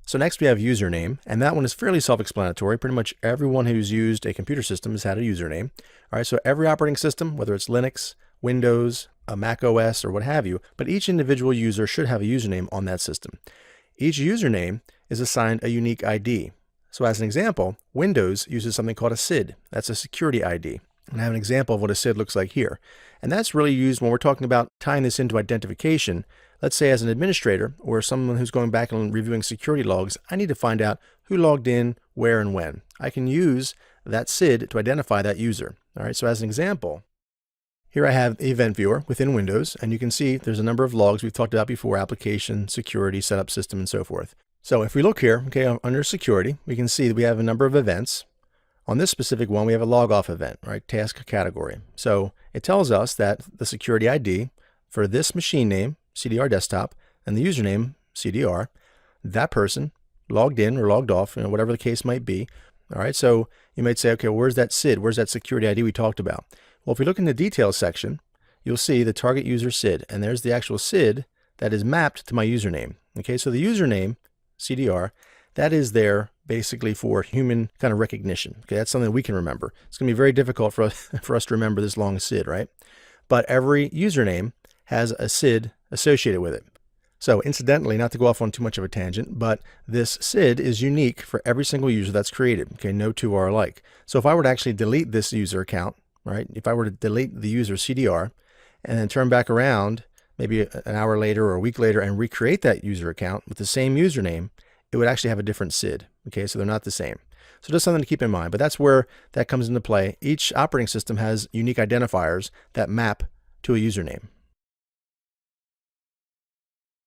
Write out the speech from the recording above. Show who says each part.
Speaker 1: So next we have username, and that one is fairly self-explanatory. Pretty much everyone who's used a computer system has had a username. All right, so every operating system, whether it's Linux, Windows, a Mac OS, or what have you, but each individual user should have a username on that system. Each username is assigned a unique ID. So as an example, Windows uses something called a SID. That's a security ID. And I have an example of what a SID looks like here. And that's really used when we're talking about tying this into identification. Let's say as an administrator or someone who's going back and reviewing security logs, I need to find out who logged in, where, and when. I can use that SID to identify that user. All right, so as an example, here I have the event viewer within Windows, and you can see there's a number of logs we've talked about before: application, security, setup system, and so forth. So if we look here, okay, under security, we can see that we have a number of events. On this specific one, we have a log off event, right? Task category. So it tells us that the security ID for this machine name, CDR desktop, and the username, CDR, that person logged in or logged off, whatever the case might be. All right, so you might say, okay, where's that SID? Where's that security ID we talked about? Well, if we look in the details section, you'll see the target user SID, and there's the actual SID that is mapped to my username. Okay, so the username, CDR, that is there basically for human kind of recognition. Okay, that's something we can remember. It's going to be very difficult for us to remember this long SID, right? But every username has a SID associated with it. So incidentally, not to go off on too much of a tangent, but this SID is unique for every single user that's created. Okay, no two are alike. So if I were to actually delete this user account, right? If I were to delete the user CDR and then turn back around maybe an hour later or a week later and recreate that user account with the same username, it would actually have a different SID. Okay, so they're not the same. So just something to keep in mind, but that's where that comes into play. Each operating system has unique identifiers that map to a username.